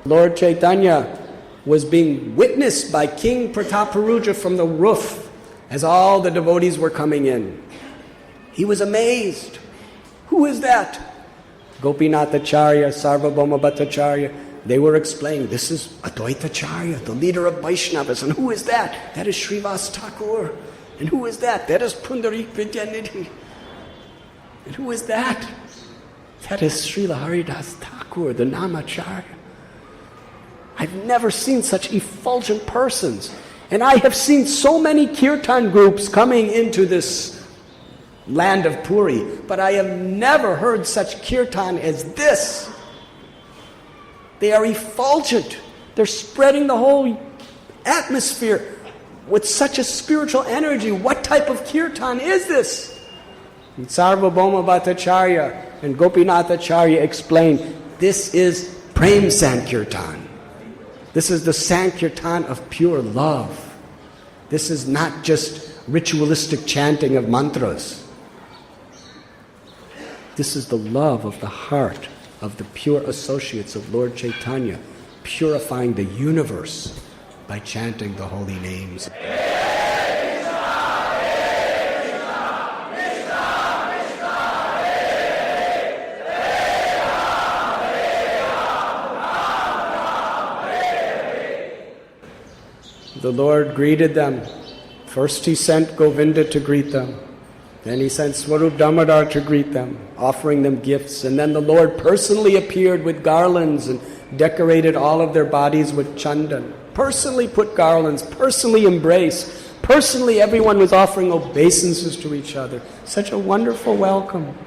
Lord Chaitanya was being witnessed by King Prataparuja from the roof as all the devotees were coming in. He was amazed. Who is that? Gopinathacharya, Sarvabhauma Bhattacharya. They were explaining, this is Advaitacharya, the leader of Vaishnavas. And who is that? That is Srivas Thakur. And who is that? That is Pundarik Vidyanidhi. And who is that? That is Srila Haridas Thakur, the Namacharya. I've never seen such effulgent persons. And I have seen so many kirtan groups coming into this land of Puri, but I have never heard such kirtan as this. They are effulgent. They're spreading the whole atmosphere with such a spiritual energy. What type of kirtan is this? And Sarvabhauma Bhattacharya and Gopinathacharya explain, this is Prem Sankirtan. This is the Sankirtan of pure love. This is not just ritualistic chanting of mantras. This is the love of the heart of the pure associates of Lord Chaitanya, purifying the universe by chanting the holy names. The Lord greeted them. First he sent Govinda to greet them. Then he sent Swarup Damodar to greet them, offering them gifts. And then the Lord personally appeared with garlands and decorated all of their bodies with chandan. Personally put garlands, personally embraced. Personally everyone was offering obeisances to each other. Such a wonderful welcome.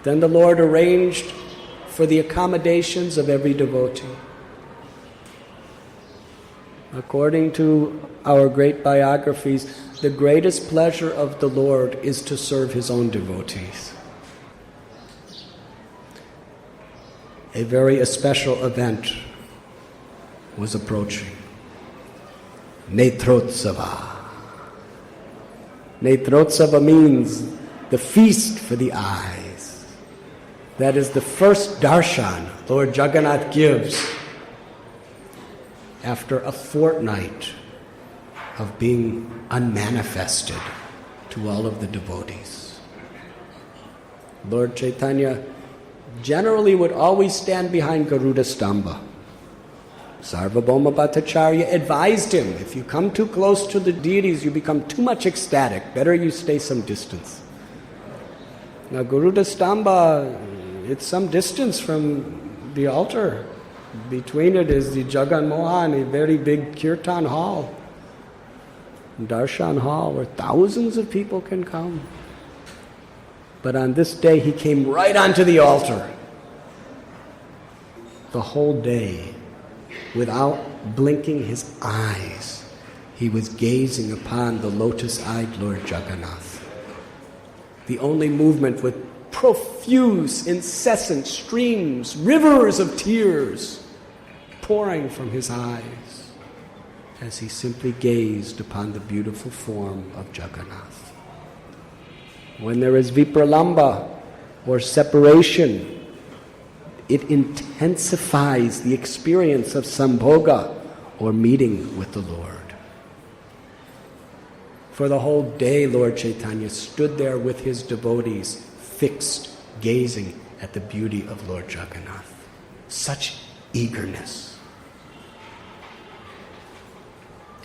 Then the Lord arranged for the accommodations of every devotee. According to our great biographies, the greatest pleasure of the Lord is to serve His own devotees. A very special event was approaching. Netrotsava. Netrotsava means the feast for the eyes. That is the first darshan Lord Jagannath gives after a fortnight of being unmanifested to all of the devotees. Lord Chaitanya generally would always stand behind Garuda Stamba. Sarvabhauma Bhattacharya advised him, if you come too close to the deities, you become too much ecstatic. Better you stay some distance. Now Garuda Stamba, it's some distance from the altar. Between it is the Jagan Mohan, a very big kirtan hall, darshan hall, where thousands of people can come. But on this day, he came right onto the altar. The whole day, without blinking his eyes, he was gazing upon the lotus-eyed Lord Jagannath. The only movement with profuse, incessant streams, rivers of tears pouring from his eyes as he simply gazed upon the beautiful form of Jagannath. When there is vipralamba, or separation, it intensifies the experience of sambhoga, or meeting with the Lord. For the whole day, Lord Chaitanya stood there with his devotees, fixed, gazing at the beauty of Lord Jagannath. Such eagerness.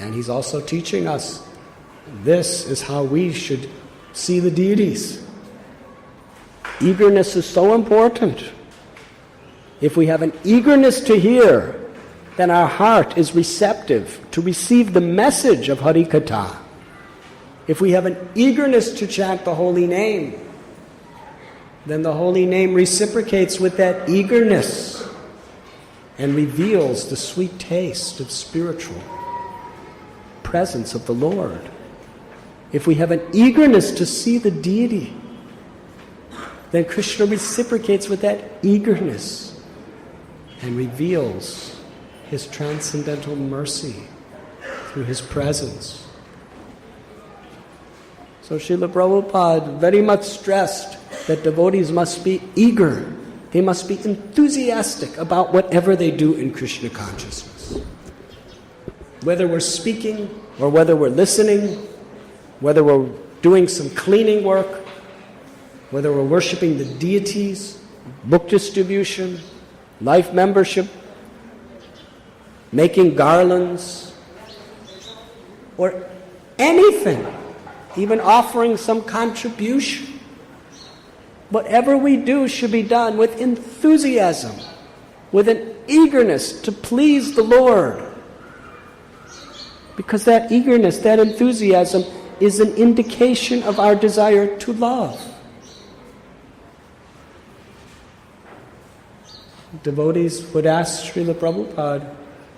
And he's also teaching us, this is how we should see the deities. Eagerness is so important. If we have an eagerness to hear, then our heart is receptive to receive the message of Harikatha. If we have an eagerness to chant the holy name, then the holy name reciprocates with that eagerness and reveals the sweet taste of spiritual presence of the Lord. If we have an eagerness to see the deity, then Krishna reciprocates with that eagerness and reveals His transcendental mercy through His presence. So Srila Prabhupada very much stressed that devotees must be eager They must be enthusiastic about whatever they do in Krishna consciousness. Whether we're speaking or whether we're listening, whether we're doing some cleaning work, whether we're worshiping the deities, book distribution, life membership, making garlands, or anything, even offering some contribution. Whatever we do should be done with enthusiasm, with an eagerness to please the Lord. Because that eagerness, that enthusiasm, is an indication of our desire to love. Devotees would ask Srila Prabhupada,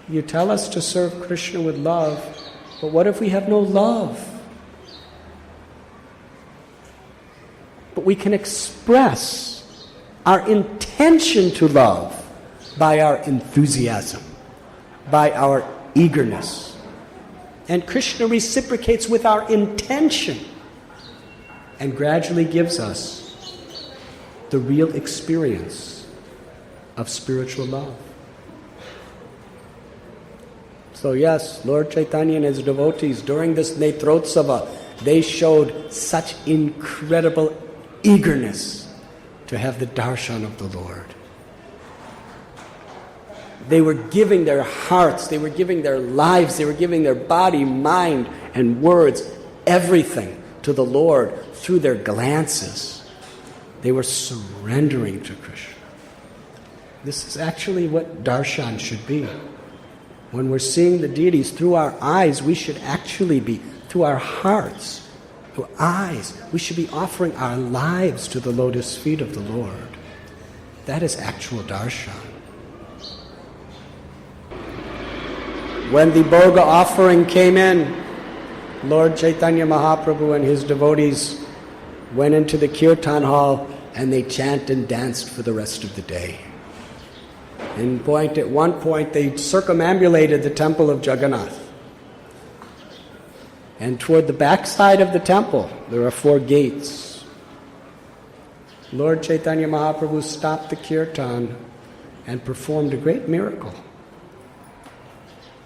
you tell us to serve Krishna with love, but what if we have no love? But we can express our intention to love by our enthusiasm, by our eagerness. And Krishna reciprocates with our intention and gradually gives us the real experience of spiritual love. So yes, Lord Chaitanya and his devotees, during this Netrotsava, they showed such incredible eagerness to have the darshan of the Lord. They were giving their hearts, they were giving their lives, they were giving their body, mind, and words, everything to the Lord through their glances. They were surrendering to Krishna. This is actually what darshan should be. When we're seeing the deities through our eyes, we should actually be, through our hearts, through eyes, we should be offering our lives to the lotus feet of the Lord. That is actual darshan. When the Bhoga offering came in, Lord Chaitanya Mahaprabhu and his devotees went into the kirtan hall and they chanted and danced for the rest of the day. At one point, they circumambulated the temple of Jagannath. And toward the backside of the temple, there are 4 gates. Lord Chaitanya Mahaprabhu stopped the kirtan and performed a great miracle.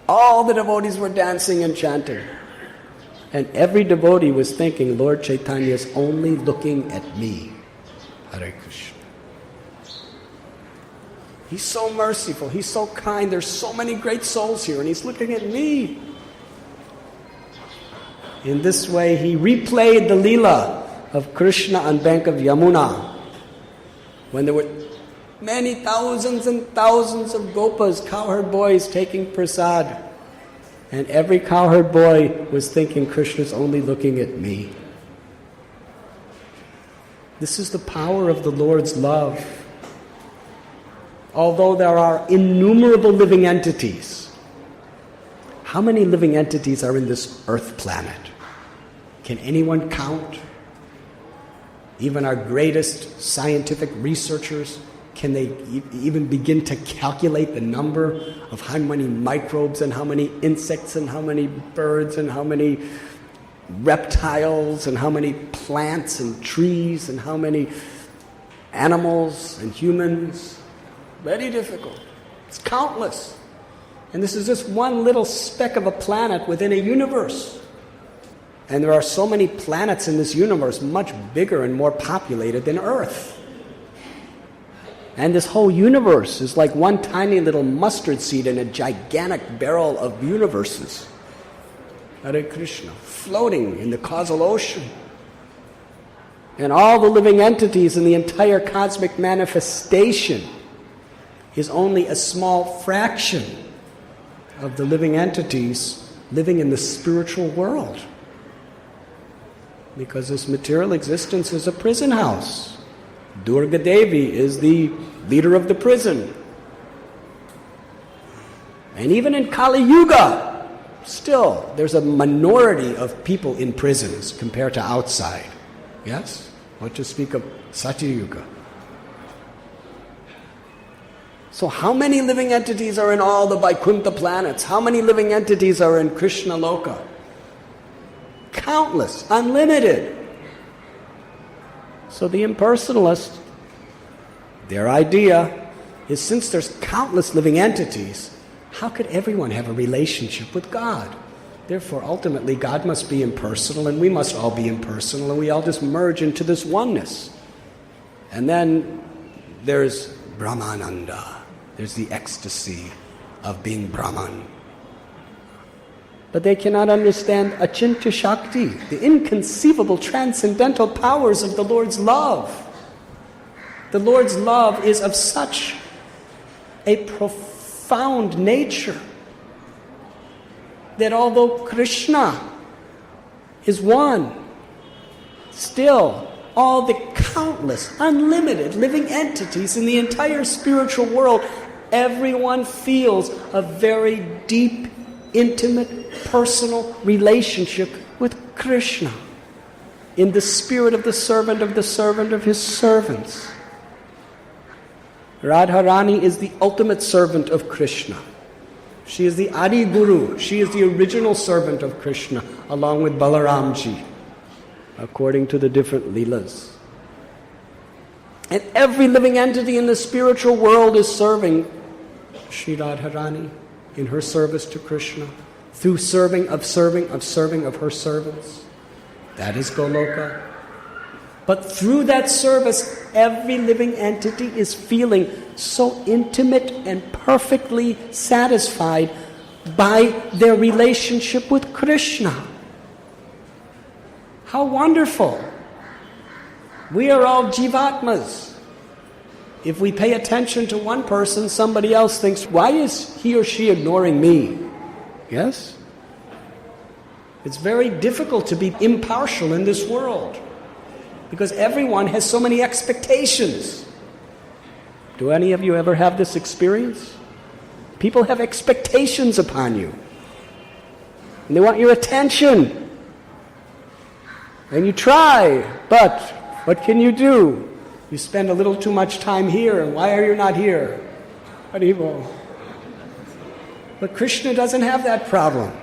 All the devotees were dancing and chanting. And every devotee was thinking, Lord Chaitanya is only looking at me. Hare Krishna. He's so merciful, he's so kind, there's so many great souls here, and he's looking at me. In this way, he replayed the Leela of Krishna on bank of Yamuna, when there were many thousands and thousands of gopas, cowherd boys, taking prasad. And every cowherd boy was thinking, Krishna's only looking at me. This is the power of the Lord's love. Although there are innumerable living entities, how many living entities are in this earth planet? Can anyone count? Even our greatest scientific researchers, can they even begin to calculate the number of how many microbes and how many insects and how many birds and how many reptiles and how many plants and trees and how many animals and humans? Very difficult. It's countless. And this is just one little speck of a planet within a universe. And there are so many planets in this universe, much bigger and more populated than Earth. And this whole universe is like one tiny little mustard seed in a gigantic barrel of universes. Hare Krishna, floating in the causal ocean. And all the living entities in the entire cosmic manifestation is only a small fraction of the living entities living in the spiritual world. Because this material existence is a prison house. Durga Devi is the leader of the prison. And even in Kali Yuga, still, there's a minority of people in prisons compared to outside. Yes? What to speak of Satya Yuga. So how many living entities are in all the Vaikuntha planets? How many living entities are in Krishna Loka? Countless, unlimited. So the impersonalist Their idea is, since there's countless living entities, how could everyone have a relationship with God? Therefore, ultimately, God must be impersonal, and we must all be impersonal, and we all just merge into this oneness. And then there's Brahmananda. There's the ecstasy of being Brahman. But they cannot understand Achintya Shakti, the inconceivable transcendental powers of the Lord's love. The Lord's love is of such a profound nature that although Krishna is one, still all the countless, unlimited living entities in the entire spiritual world, everyone feels a very deep, intimate, personal relationship with Krishna in the spirit of the servant of his servants. Radharani is the ultimate servant of Krishna. She is the Adi Guru. She is the original servant of Krishna, along with Balaramji, according to the different Leelas. And every living entity in the spiritual world is serving Sri Radharani in her service to Krishna, through serving of her servants. That is Goloka. But through that service, every living entity is feeling so intimate and perfectly satisfied by their relationship with Krishna. How wonderful! We are all jivatmas. If we pay attention to one person, somebody else thinks, why is he or she ignoring me? Yes? It's very difficult to be impartial in this world, because everyone has so many expectations. Do any of you ever have this experience? People have expectations upon you, and they want your attention. And you try, but what can you do? You spend a little too much time here, and why are you not here? Haribol. But Krishna doesn't have that problem,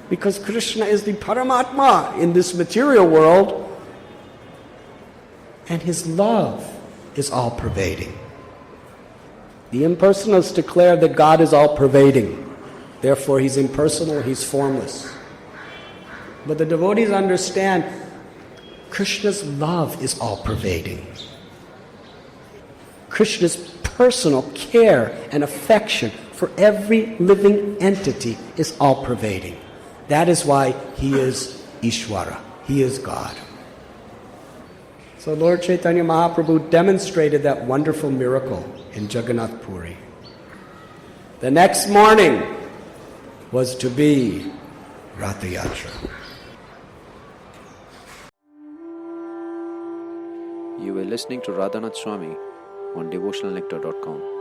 because Krishna is the Paramatma in this material world, and his love is all-pervading. The impersonalists declare that God is all-pervading. Therefore, he's impersonal, he's formless. But the devotees understand Krishna's love is all-pervading. Krishna's personal care and affection for every living entity is all-pervading. That is why he is Ishvara. He is God. So Lord Chaitanya Mahaprabhu demonstrated that wonderful miracle in Jagannath Puri. The next morning was to be Ratha Yatra. You were listening to Radhanath Swami on devotionalnectar.com.